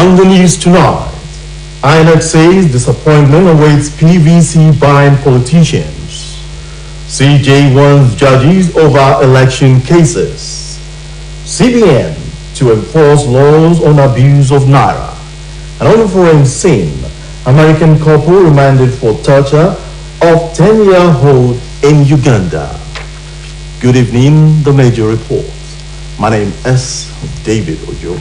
On the news tonight, INEC says disappointment awaits PVC buying politicians. CJ warns judges over election cases. CBN to enforce laws on abuse of Naira. And on the foreign scene, American couple remanded for torture of 10-year-old in Uganda. Good evening, the major reports. My name is David Ojo.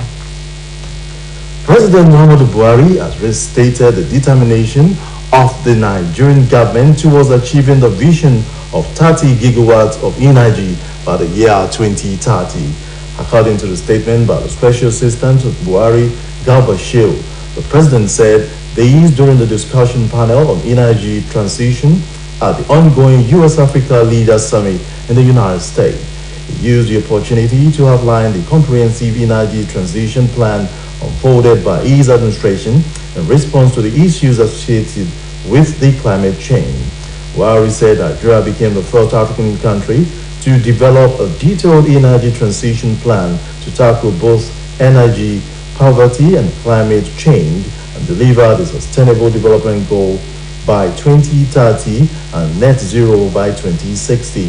President Muhammadu Buhari has restated the determination of the Nigerian government towards achieving the vision of 30 gigawatts of energy by the year 2030. According to the statement by the Special Assistant of Buhari, Garba Shehu, the president said these during the discussion panel on energy transition at the ongoing U.S.-Africa Leaders Summit in the United States. He used the opportunity to outline the comprehensive energy transition plan unfolded by his administration in response to the issues associated with the climate change. Buhari said Nigeria became the first African country to develop a detailed energy transition plan to tackle both energy poverty and climate change and deliver the sustainable development goal by 2030 and net zero by 2060.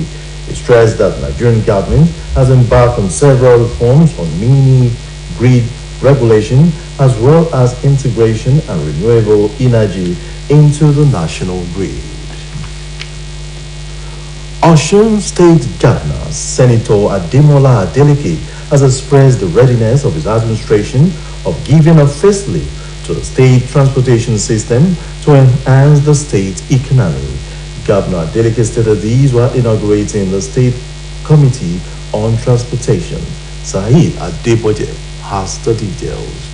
He stressed that the Nigerian government has embarked on several reforms on mini grid regulation as well as integration and renewable energy into the national grid. Osun State Governor Senator Ademola Adeleke has expressed the readiness of his administration of giving a facelift to the state transportation system to enhance the state economy. Governor Adeleke stated these while inaugurating the State Committee on Transportation. Saeed Adeboje has the details.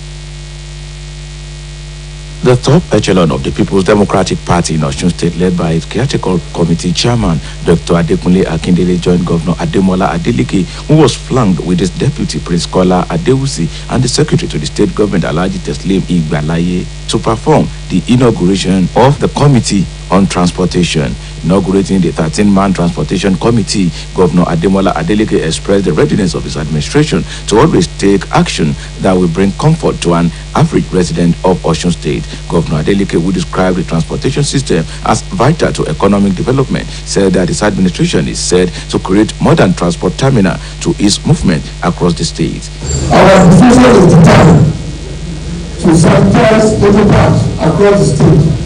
The top echelon of the People's Democratic Party in Osun State, led by its caretaker committee chairman, Dr. Adekunle Akindele, joined Governor Ademola Adeleke, who was flanked with his deputy, Prince Kola Adewusi, and the secretary to the state government, Alhaji Teslim Igbalaye, to perform the inauguration of the Committee on Transportation. Inaugurating the 13-man Transportation Committee, Governor Ademola Adeleke expressed the readiness of his administration to always take action that will bring comfort to an average resident of Osun State. Governor Adeleke, who described the transportation system as vital to economic development, said that his administration is set to create modern transport terminal to ease movement across the state. Our decision is determined to sanitize every part across the state.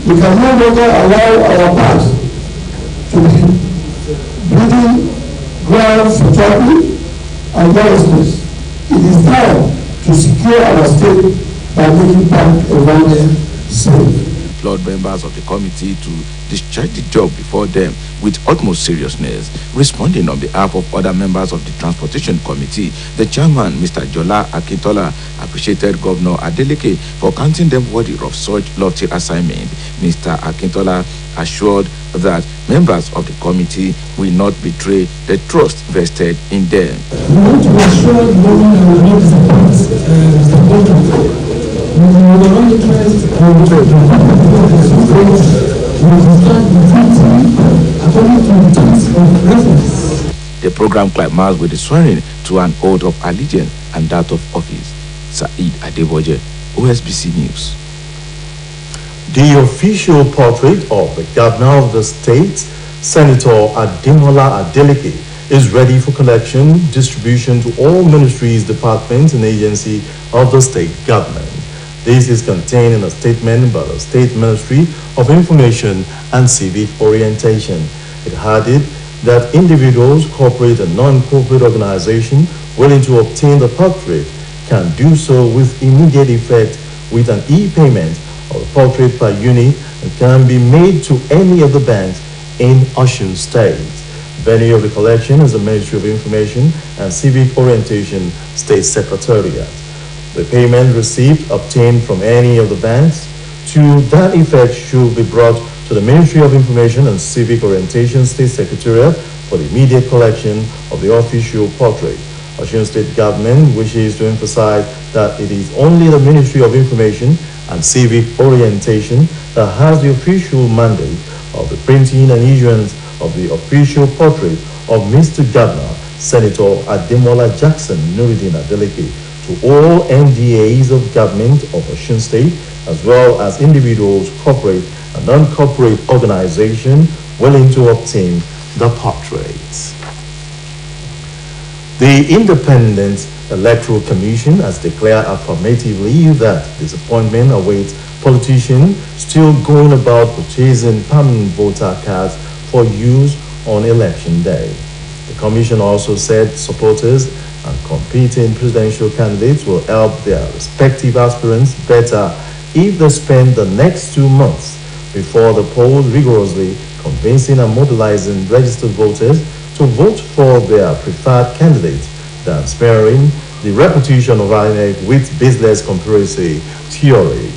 We can no longer allow our paths to be breeding grounds for traffic and lawlessness. It is time to secure our state by making public environment safe. Lord members of the committee to discharge the job before them with utmost seriousness. Responding on behalf of other members of the Transportation Committee, the chairman, Mr. Jola Akintola, appreciated Governor Adeleke for counting them worthy of such lofty assignment. Mr. Akintola assured that members of the committee will not betray the trust vested in them. We want to assure the government that we will not disappoint them. We will not interest The program climaxed with the swearing to an oath of allegiance and that of office. Saeed Adeboje, Osbc News. The official portrait of the governor of the state, Senator Ademola Adeleke, is ready for collection, distribution to all ministries, departments, and agencies of the state government. This is contained in a statement by the State Ministry of Information and Civic Orientation. It added, that individuals, corporate and non-corporate organizations willing to obtain the portrait can do so with immediate effect with an e-payment of the portrait per unit and can be made to any of the banks in Osun State. Venue of the collection is the Ministry of Information and Civic Orientation State Secretariat. The payment received obtained from any of the banks to that effect should be brought to the Ministry of Information and Civic Orientation State Secretariat for the immediate collection of the official portrait. Osun State Government wishes to emphasize that it is only the Ministry of Information and Civic Orientation that has the official mandate of the printing and issuance of the official portrait of Mr. Governor, Senator Ademola Jackson Nuruddin Adeleke to all NDAs of government of Osun State, as well as individuals, corporate and non-corporate organizations willing to obtain the portraits. The Independent Electoral Commission has declared affirmatively that disappointment awaits politicians still going about purchasing permanent voter cards for use on election day. The commission also said supporters and competing presidential candidates will help their respective aspirants better if they spend the next 2 months before the polls rigorously convincing and mobilizing registered voters to vote for their preferred candidates than sparing the repetition of INEC with baseless conspiracy theory.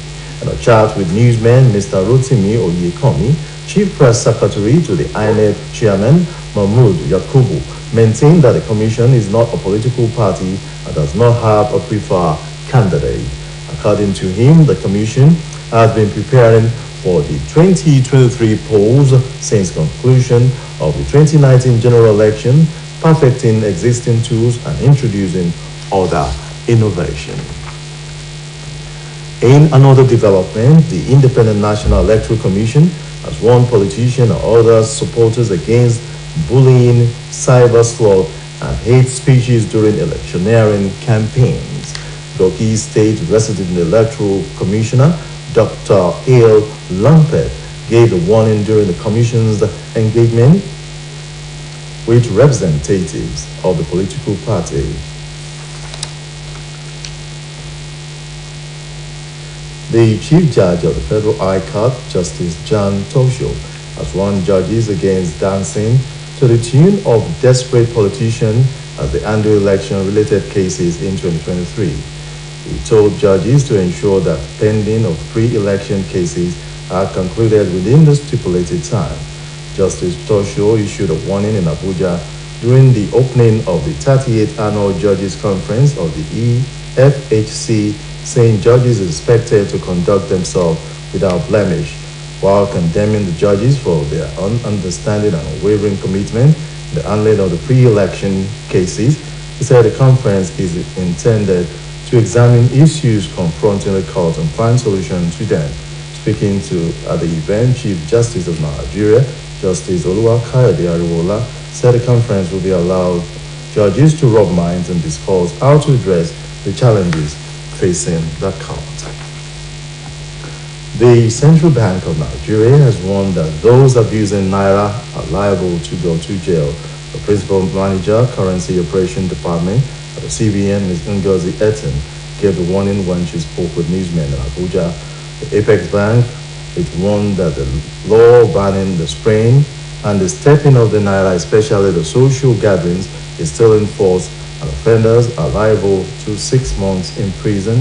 In a chat with newsman Mr. Rotimi Oyekomi, Chief Press Secretary to the INEC Chairman Mahmoud Yakubu, maintained that the Commission is not a political party and does not have a preferred candidate. According to him, the Commission has been preparing for the 2023 polls since conclusion of the 2019 general election, perfecting existing tools and introducing other innovation. In another development, the Independent National Electoral Commission has warned politicians and other supporters against bullying, cyber slaughter, and hate speeches during electioneering campaigns. Doki State Resident Electoral Commissioner Dr. A.L. Lumpet gave the warning during the Commission's engagement with representatives of the political party. The Chief Judge of the Federal High Court, Justice John Tosho, has warned judges against dancing to the tune of desperate politicians as they handle election-related cases in 2023. He told judges to ensure that pending of pre-election cases are concluded within the stipulated time. Justice Tosho issued a warning in Abuja during the opening of the 38th Annual Judges Conference of the EFHC, saying judges are expected to conduct themselves without blemish, while condemning the judges for their understanding and unwavering commitment in the handling of the pre-election cases. He said the conference is intended to examine issues confronting the court and find solutions to them. Speaking at the event, Chief Justice of Nigeria, Justice Oluwakayode Ariwola, said the conference will be allowed judges to rub minds and discuss how to address the challenges facing the court. The Central Bank of Nigeria has warned that those abusing Naira are liable to go to jail. The Principal Manager, Currency Operation Department at the CBN, Ms. Ngozi Etten, gave the warning when she spoke with newsmen in Abuja. The Apex Bank, it warned that the law banning the spraying and the stepping of the Naira, especially the social gatherings, is still in force, and offenders are liable to 6 months in prison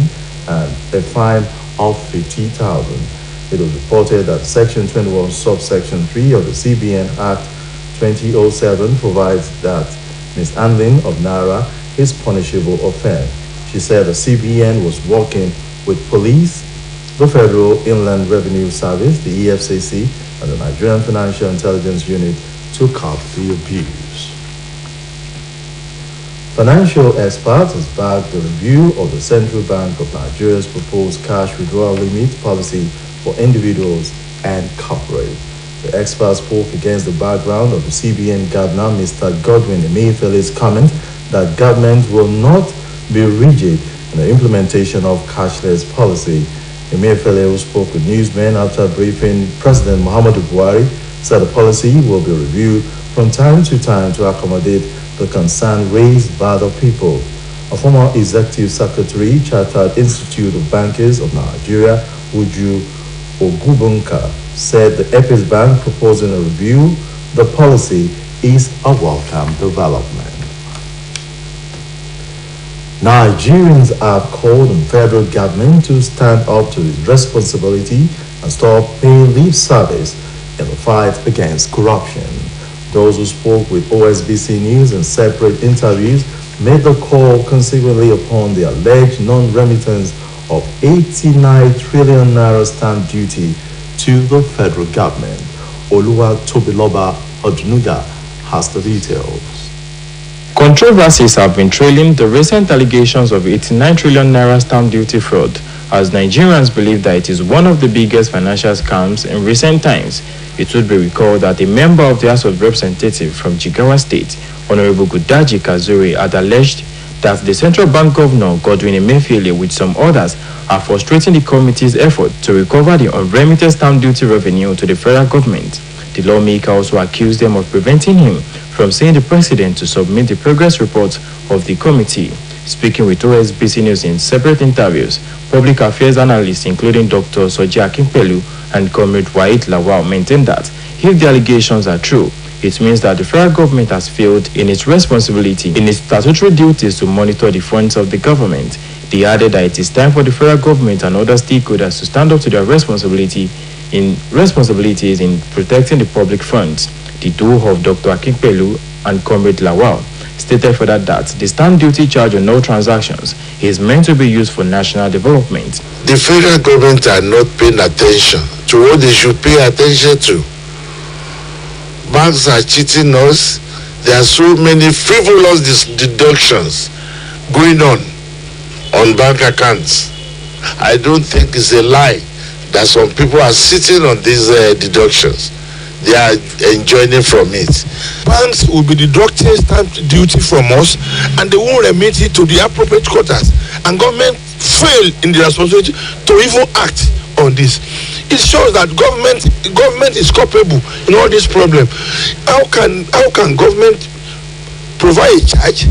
and a fine of 50,000. It was reported that Section 21, Subsection 3 of the CBN Act 2007 provides that mishandling of Naira is punishable offense. She said the CBN was working with police, the Federal Inland Revenue Service, the EFCC, and the Nigerian Financial Intelligence Unit to curb the abuse. Financial experts has backed the review of the Central Bank of Nigeria's proposed cash withdrawal limit policy for individuals and corporate. The experts spoke against the background of the CBN Governor, Mr. Godwin Emefiele's comment that government will not be rigid in the implementation of cashless policy. Emefiele, who spoke with newsmen after briefing President Muhammadu Buhari, said the policy will be reviewed from time to time to accommodate the concern raised by the people. A former executive secretary, Chartered Institute of Bankers of Nigeria, Uju Ogubunka, said the Apex Bank proposing a review the policy is a welcome development. Nigerians have called on federal government to stand up to its responsibility and stop paying lip service in the fight against corruption. Those who spoke with Osbc News in separate interviews made the call consequently upon the alleged non-remittance of 89 trillion naira stamp duty to the federal government. Oluwa Tobiloba Odunuga has the details. Controversies have been trailing the recent allegations of 89 trillion naira stamp duty fraud, as Nigerians believe that it is one of the biggest financial scams in recent times. It would be recalled that a member of the House of Representatives from Jigawa State, Honorable Gudaji Kazuri, had alleged that the central bank governor, Godwin Emefiele, with some others, are frustrating the committee's effort to recover the unremitted stamp duty revenue to the federal government. The lawmaker also accused them of preventing him from seeing the president to submit the progress report of the committee. Speaking with Osbc News in separate interviews, public affairs analysts including Dr. Soji Akinpelu and Comrade Wahid Lawal maintained that if the allegations are true, it means that the federal government has failed in its responsibility in its statutory duties to monitor the funds of the government. They added that it is time for the federal government and other stakeholders to stand up to their responsibilities in protecting the public funds. The duo of Dr. Akinpelu and Comrade Lawal stated further that the stamp duty charge on all transactions is meant to be used for national development. The federal government are not paying attention to what they should pay attention to. Banks are cheating us. There are so many frivolous deductions going on bank accounts. I don't think it's a lie that some people are sitting on these deductions. They are enjoying from it. Banks will be deducting stamp duty from us and they won't remit it to the appropriate quarters. And government fail in the responsibility to even act on this. It shows that government is culpable in all this problem. How can government provide a charge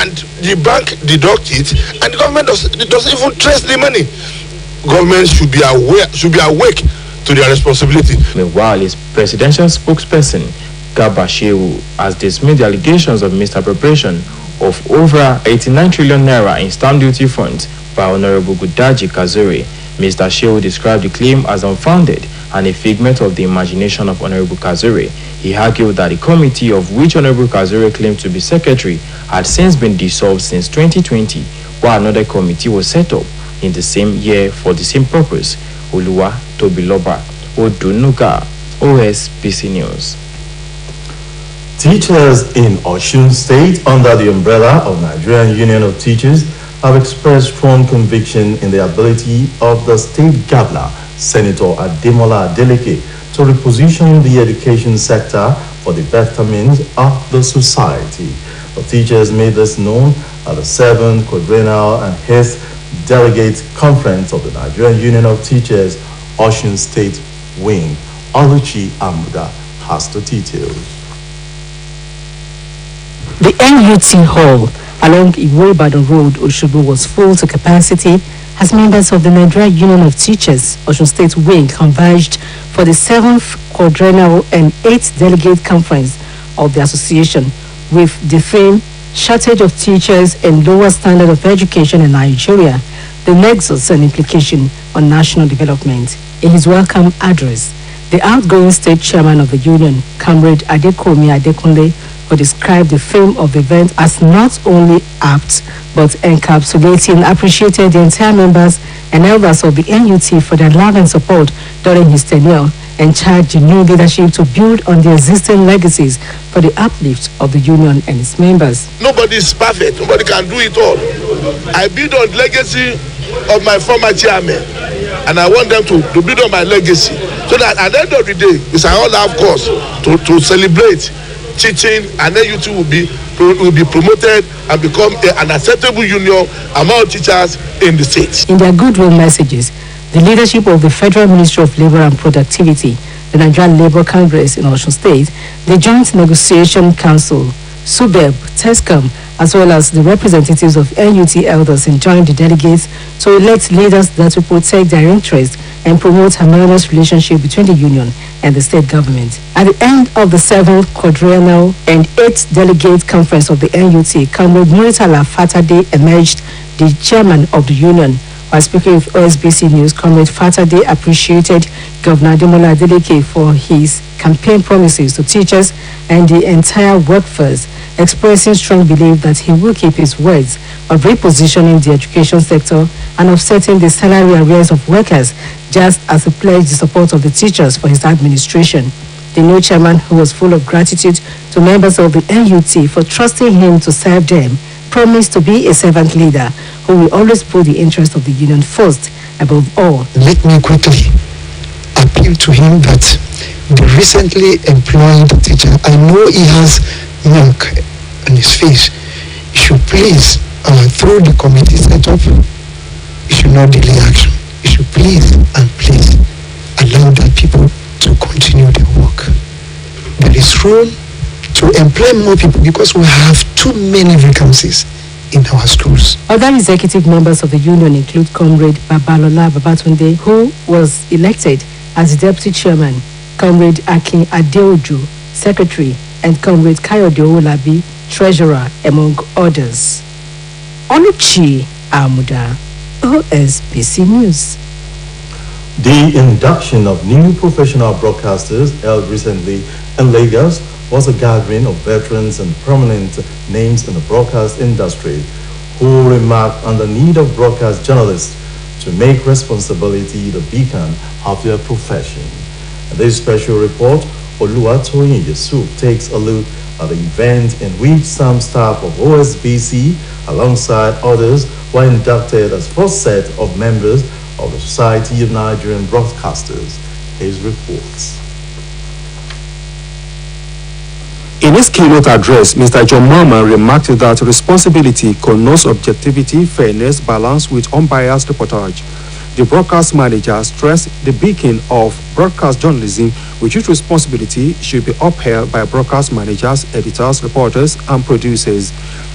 and the bank deduct it and the government doesn't even trace the money? Government should be awake to their responsibility. Meanwhile, his presidential spokesperson, Garba Shehu, has dismissed the allegations of misappropriation of over 89 trillion naira in stamp duty funds by Honorable Gudaji Kazuri. Mr. Shehu described the claim as unfounded and a figment of the imagination of Honorable Kazuri. He argued that the committee of which Honorable Kazuri claimed to be secretary had since been dissolved since 2020, while another committee was set up in the same year for the same purpose. Oluwa Tobiloba Odunuga, Osbc News. Teachers in Osun State under the umbrella of Nigerian Union of Teachers have expressed strong conviction in the ability of the state governor, Senator Ademola Adeleke, to reposition the education sector for the betterment of the society. The teachers made this known at the 7th Quadrennial and 8th Delegate Conference of the Nigerian Union of Teachers, Osun State Wing. Oluchi Amuda has the details. The NUT Hall along Iwo-Ibadan Road, Osogbo, was full to capacity as members of the Nigerian Union of Teachers, Osun State Wing, converged for the 7th Quadrennial and 8th Delegate Conference of the association with the theme Shortage of Teachers and Lower Standard of Education in Nigeria, the Nexus and Implication on National Development. In his welcome address, the outgoing state chairman of the union, Comrade Adekomi Adekunle, who described the theme of the event as not only apt but encapsulating, appreciated the entire members and elders of the NUT for their love and support during his tenure, and charged the new leadership to build on the existing legacies for the uplift of the union and its members. Nobody is perfect. Nobody can do it all. I build on the legacy of my former chairman, and I want them to build on my legacy so that at the end of the day, we shall all have cause to celebrate teaching, and then you too will be promoted and become an acceptable union among teachers in the state. In their goodwill messages, The leadership of the Federal Ministry of Labour and Productivity, the Nigerian Labour Congress in Osun State, the Joint Negotiation Council, SUBEB, TESCOM, as well as the representatives of NUT elders enjoined the delegates to elect leaders that will protect their interests and promote harmonious relationship between the union and the state government. At the end of the 7th quadrennial and 8th delegate conference of the NUT, Comrade Muritala Fatade emerged the chairman of the union. While speaking with Osbc News, Comrade Fatade appreciated Governor Ademola Adeleke for his campaign promises to teachers and the entire workforce, expressing strong belief that he will keep his words of repositioning the education sector and offsetting the salary arrears of workers, just as he pledged the support of the teachers for his administration. The new chairman, who was full of gratitude to members of the NUT for trusting him to serve them, promised to be a servant leader who will always put the interest of the union first above all. Let me quickly appeal to him that the recently employed teacher, I know he has milk on his face. He should please, through the committee set up, he should not delay action. He should please allow the people to continue their work. There is room to employ more people because we have too many vacancies in our schools. Other executive members of the union include Comrade Babalola Babatunde, who was elected as deputy chairman, Comrade Akin Adeoju, secretary, and Comrade Kayode Olabi, treasurer, among others. Oluchi Amuda, OSBC News. The induction of new professional broadcasters held recently in Lagos was a gathering of veterans and prominent names in the broadcast industry who remarked on the need of broadcast journalists to make responsibility the beacon of their profession. In this special report, Oluwatoyin Yusuf takes a look at the event in which some staff of OSBC, alongside others, were inducted as first set of members of the Society of Nigerian Broadcasters. His reports. In his keynote address, Mr. John Mama remarked that responsibility connotes objectivity, fairness, balance with unbiased reportage. The broadcast manager stressed the beacon of broadcast journalism, which its responsibility should be upheld by broadcast managers, editors, reporters, and producers.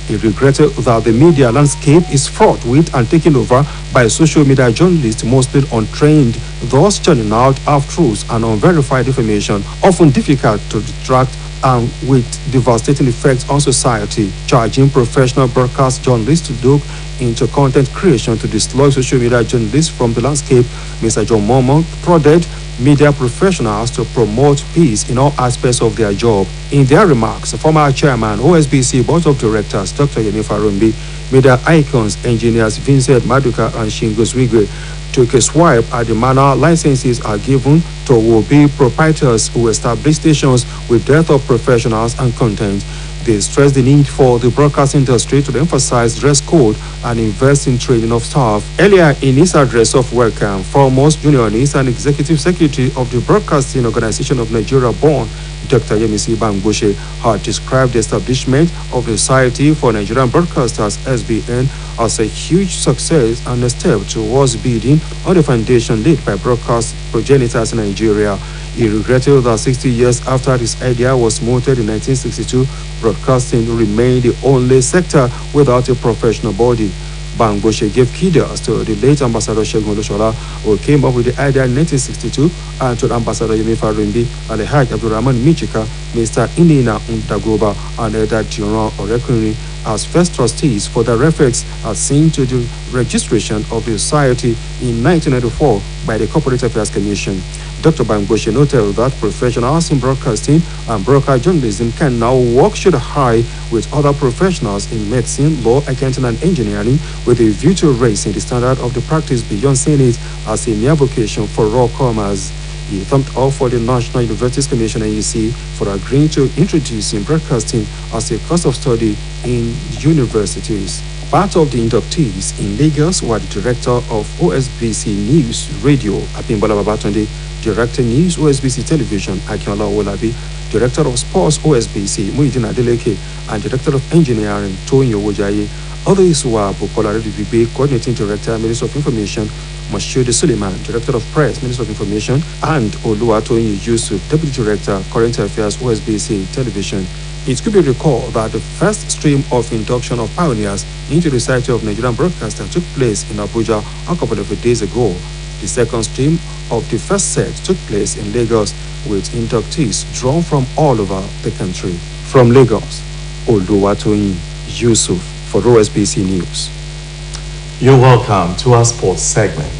He regretted that the media landscape is fraught with and taken over by social media journalists, mostly untrained, thus churning out half-truths and unverified information, often difficult to detract and with devastating effects on society, charging professional broadcast journalists to look into content creation to dislodge social media journalists from the landscape. Mr. John Momo prodded media professionals to promote peace in all aspects of their job. In their remarks, former chairman, OSBC Board of Directors, Dr. Yemi Farumbi, media icons, engineers Vincent Maduka and Shingos Wigwe took a swipe at the manner licenses are given to would-be proprietors who establish stations with depth of professionals and content. They stressed the need for the broadcast industry to emphasize dress code and invest in training of staff. Earlier in his address of welcome, foremost unionist and executive secretary of the Broadcasting Organization of Nigeria, born Dr. Yemisi Bangboshe, had described the establishment of the Society for Nigerian Broadcasters (SBN) as a huge success and a step towards building on the foundation laid by broadcast progenitors in Nigeria. He regretted that 60 years after this idea was mooted in 1962, broadcasting remained the only sector without a professional body. Bangboshe gave kudos to the late Ambassador Segun Oloshola, who came up with the idea in 1962, and to Ambassador Yemi Farimbi, Alhaji Abdurrahman Michika, Mr. Inina Undagoba, and Elder Tiran Orekunri as first trustees for their efforts as seen to the registration of the society in 1994 by the Corporate Affairs Commission. Dr. Bangboshe noted that professionals in broadcasting and broadcast journalism can now work shoulder high with other professionals in medicine, law, accounting, and engineering with a view to raising the standard of the practice beyond seeing it as a mere vocation for raw commerce. He thumped off for the National Universities Commission (NUC) for agreeing to introducing broadcasting as a course of study in universities. Part of the inductees in Lagos were the director of OSBC News Radio, Abimbola Babatunde, Director News OSBC Television, Akinola Owolabi, Director of Sports OSBC, Muhyiddin Adeleke, and Director of Engineering, Toyin Owojaye. Others were Bukola Redibigbe, Coordinating Director, Minister of Information, Moshood Suleiman, Director of Press, Minister of Information, and Oluwatoyin Yusuf, Deputy Director, Current Affairs, Osbc Television. It could be recalled that the first stream of induction of pioneers into the Society of Nigerian Broadcasters took place in Abuja a couple of days ago. The second stream of the first set took place in Lagos with inductees drawn from all over the country. From Lagos, Oluwatoyin Yusuf for OSBC News. You're welcome to our sports segment.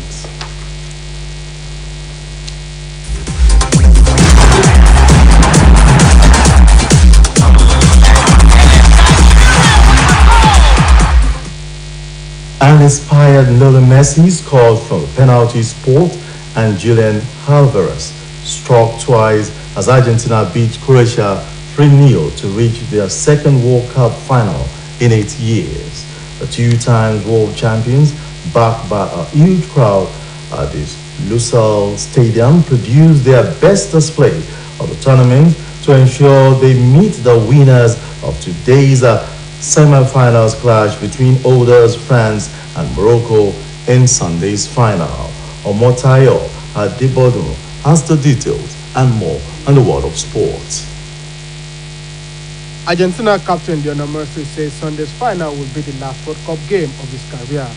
An inspired Lionel Messi scored from a penalty spot, and Julian Alvarez struck twice as Argentina beat Croatia 3-0 to reach their second World Cup final in 8 years. The two-time world champions, backed by a huge crowd at this Lusail Stadium, produced their best display of the tournament to ensure they meet the winners of today's semi-finals clash between holders France and Morocco in Sunday's final. Omotayo Adebodu has the details and more on the world of sports. Argentina captain Lionel Messi says Sunday's final will be the last World Cup game of his career.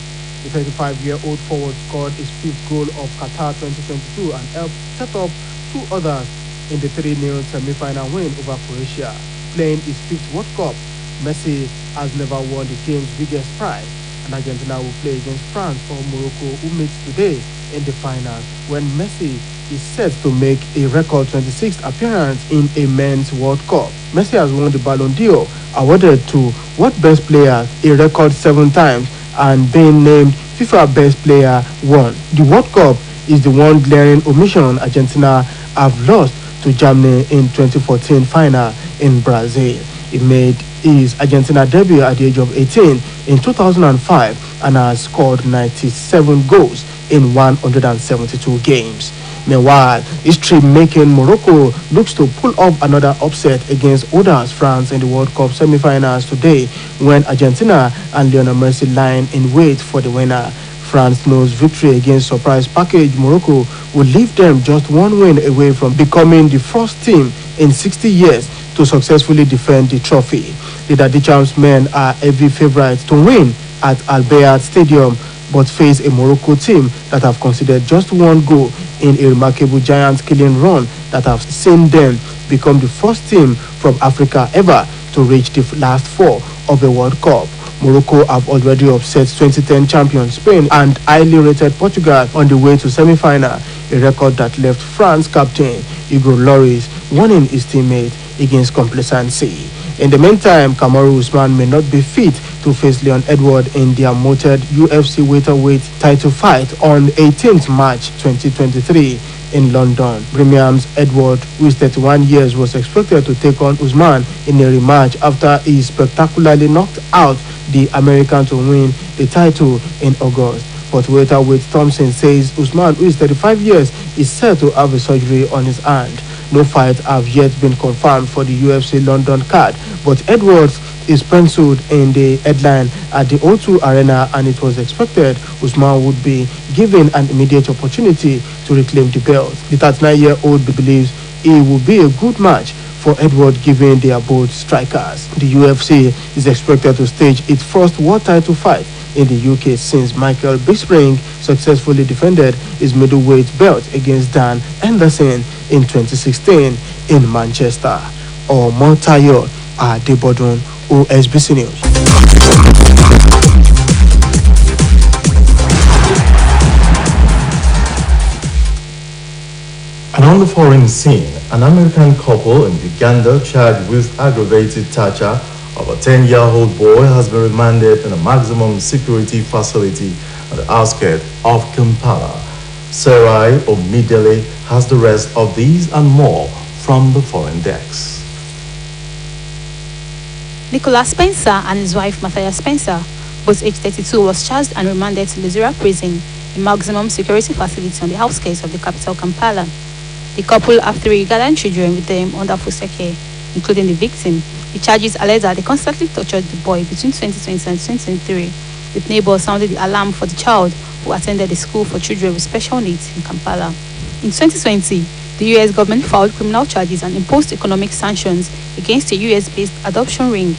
The 35-year-old forward scored his fifth goal of Qatar 2022 and helped set up two others in the 3-0 semi-final win over Croatia. Playing his fifth World Cup, Messi has never won the game's biggest prize, and Argentina will play against France or Morocco, who meets today in the final, when Messi is set to make a record 26th appearance in a men's World Cup. Messi has won the Ballon d'Or, awarded to what best player a record 7 times, and being named FIFA Best Player 1. The World Cup is the one glaring omission Argentina have lost to Germany in 2014 final in Brazil. He made his Argentina debut at the age of 18 in 2005 and has scored 97 goals in 172 games. Meanwhile, history-making Morocco looks to pull off another upset against holders France in the World Cup semi-finals today, when Argentina and Lionel Messi line in wait for the winner. France knows victory against surprise package Morocco will leave them just one win away from becoming the first team in 60 years to successfully defend the trophy. The Daddy Champs men are heavy favourites to win at Al Bayat Stadium, but face a Morocco team that have conceded just one goal in a remarkable giant-killing run that have seen them become the first team from Africa ever to reach the last 4 of a World Cup. Morocco have already upset 2010 champion Spain and highly rated Portugal on the way to semi-final, a record that left France captain Hugo Lloris warning his teammate against complacency. In the meantime, Kamaru Usman may not be fit to face Leon Edwards in their mooted UFC welterweight title fight on 18th March 2023 in London. Birmingham's Edward, who is 31 years, was expected to take on Usman in a rematch after he spectacularly knocked out the American to win the title in August. But welterweight Thompson says Usman, who is 35 years, is set to have a surgery on his hand. No fights have yet been confirmed for the UFC London card, but Edwards is penciled in the headline at the O2 Arena, and it was expected Usman would be given an immediate opportunity to reclaim the belt. The 39-year-old believes it will be a good match for Edwards, given they are both strikers. The UFC is expected to stage its first world title fight in the UK since Michael Bisping successfully defended his middleweight belt against Dan Henderson in 2016 in Manchester. Omotayo Adebodun, OSBC News. And on the foreign scene, an American couple in Uganda charged with aggravated torture of a 10-year-old boy has been remanded in a maximum security facility on the outskirts of Kampala. Sarai Omidele has the rest of these and more from the foreign desk. Nicholas Spencer and his wife Matthias Spencer, both age 32, was charged and remanded to Luzira Prison, a maximum security facility on the outskirts of the capital Kampala. The couple have 3 Ugandan children with them under foster care, including the victim. The charges allege that they constantly tortured the boy between 2020 and 2023 with neighbors sounding the alarm for the child who attended a school for children with special needs in Kampala. In 2020, the U.S. government filed criminal charges and imposed economic sanctions against a U.S.-based adoption ring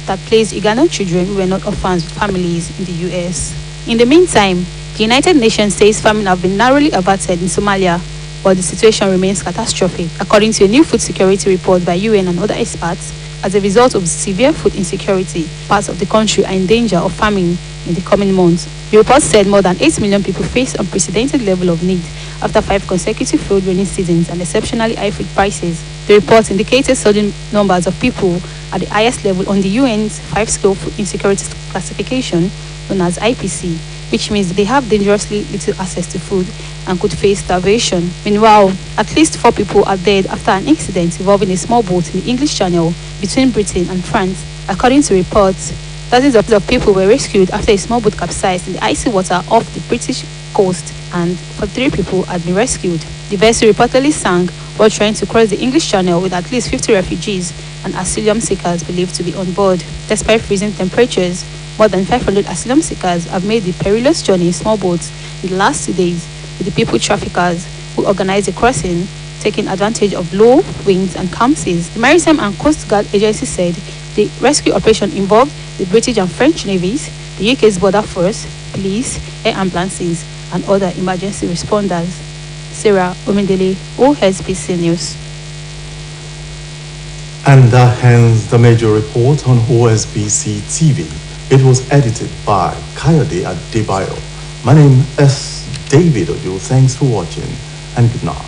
that placed Ugandan children who were not orphans with families in the U.S. In the meantime, the United Nations says famine have been narrowly averted in Somalia, but the situation remains catastrophic, according to a new food security report by UN and other experts. As a result of severe food insecurity, parts of the country are in danger of famine in the coming months. The report said more than 8 million people face unprecedented level of need after 5 consecutive failed rainy seasons and exceptionally high food prices. The report indicated sudden numbers of people at the highest level on the UN's 5-scale food insecurity classification, known as IPC, which means they have dangerously little access to food and could face starvation. Meanwhile, at least 4 people are dead after an incident involving a small boat in the English Channel between Britain and France. According to reports, dozens of people were rescued after a small boat capsized in the icy water off the British coast, and 43 people had been rescued. The vessel reportedly sank while trying to cross the English Channel with at least 50 refugees and asylum seekers believed to be on board. Despite freezing temperatures, more than 500 asylum seekers have made the perilous journey in small boats in the last 2 days, with the people traffickers who organized the crossing taking advantage of low winds and calm seas. The Maritime and Coast Guard Agency said the rescue operation involved the British and French navies, the UK's border force, police, air ambulances, and other emergency responders. Sarah Omendele, OSBC News. And that ends the major report on OSBC TV. It was edited by Kayode Adebayo. My name is David Ojo. Thanks for watching and good night.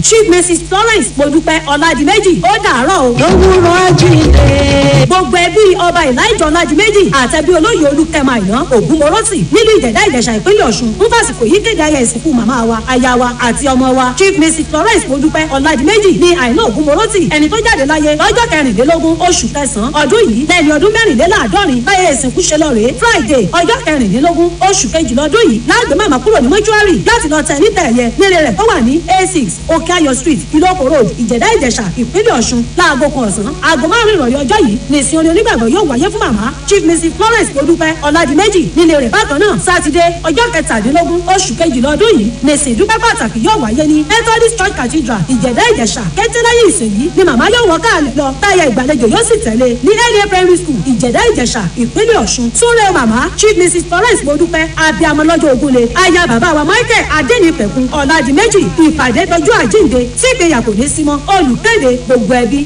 Chief Mrs. Florence Modúpẹ́ Ọládìméjì ó dàárọ̀ o. lówùrọ̀ jíire. gbogbo ẹbí ọba Elijah Ọládìméjì àtẹ̀bí olóyè Olúkẹ́mà Àìná Ògúnmọ́rọ́tì nílùú Ìjẹ̀dá Ìjẹ̀ṣà ìpínlẹ̀ Ọ̀ṣun ń fàsìkò yìí kéde ayẹyẹ ìsìnkú màmá wa aya wa àti ọmọ wa Chief Mrs. Florence Modúpẹ́ Ọládìméjì ní Àìná Ògúnmọ́rọ́tì ẹni tó jáde láyé lọ́jọ́ 23 oṣù kẹsàn-án ọdún yìí lẹ́ni ọdún 64 láyé ìsìnkú ṣe lọ rèé Friday ọjọ́ 24 oṣù kejìlá ọdún yìí láàgbé màmá kúrò ní mọ́ṣúárì láti lọ tẹ̀ ní tẹ̀yẹ nílé rẹ̀ tó wà ní A6 Òkèayọ̀ Street Ìlókò Road Ìjẹ̀dá Ìjẹ̀ṣà ìpínlẹ̀ Ọ̀ṣun láago kan ọ̀sán aago 5 ìrọ̀lẹ́ ọjọ́ yìí ní ìsìn oní onígbàgbọ́ yóò wáyé fún màmá Chief Mrs. Florence Modúpẹ́ Ọládìméjì nílé rẹ̀ bákan náà sátidé ọjọ́ 17 oṣù kejìlá ọdún yìí ní ìsìn ìdúpẹ́ pàtàkì yóò wáyé ní Methodist Church Cathedral Ìjẹ̀dá Ìjẹ̀ṣà kẹ́tẹ́lẹ́yìn ìsìn yìí ni màmá yóò wọ káàlẹ̀ lọ táyà ìgbàlejò yóò sì tẹ̀lé ní LA Primary School Ìjẹ̀dá Ìjẹ̀ṣà ìpínlẹ̀ Ọ̀ṣun túnrẹ́ màmá Chief Mrs. Florence Modúpẹ́ abiyamọ lọ́jọ́ Ògúnlé aya bàbá wa Michael Adénípẹ̀kun Ọládìméjì ìpàdé tọjú àjíǹde tí ìgbéyàwó ní símọ́ olùkéde gbogbo ẹbí.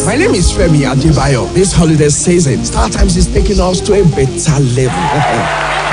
My name is Femi Adebayo. This holiday season, StarTimes is taking us to a better level.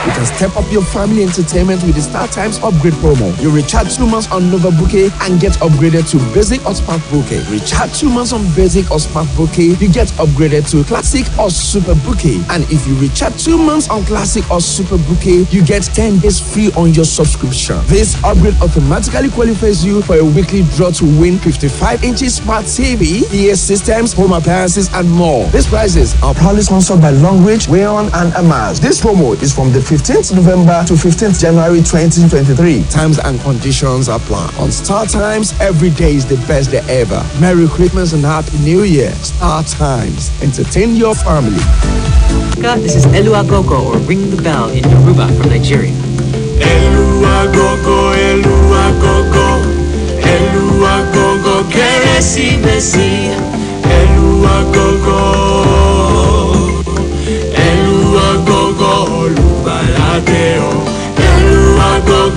You can step up your family entertainment with the StarTimes upgrade promo. You recharge 2 months on Nova Bouquet and get upgraded to Basic or Smart Bouquet. Recharge 2 months on Basic or Smart Bouquet, you get upgraded to Classic or Super Bouquet. And if you recharge 2 months on Classic or Super Bouquet, you get 10 days free on your subscription. This upgrade automatically qualifies you for a weekly draw to win 55-inch Smart TV, PS systems, home appliances, and more. These prizes are proudly sponsored by Longreach, Wayon, and Amaz. This promo is from the 15th November to 15th January 2023. Times and conditions apply. On StarTimes, every day is the best day ever. Merry Christmas and Happy New Year. StarTimes. Entertain your family. This is Elu Agogo, or Ring the Bell in Yoruba from Nigeria. Elu Agogo, Elu Agogo, Elu Agogo, Kérésìmesì. Elu Agogo.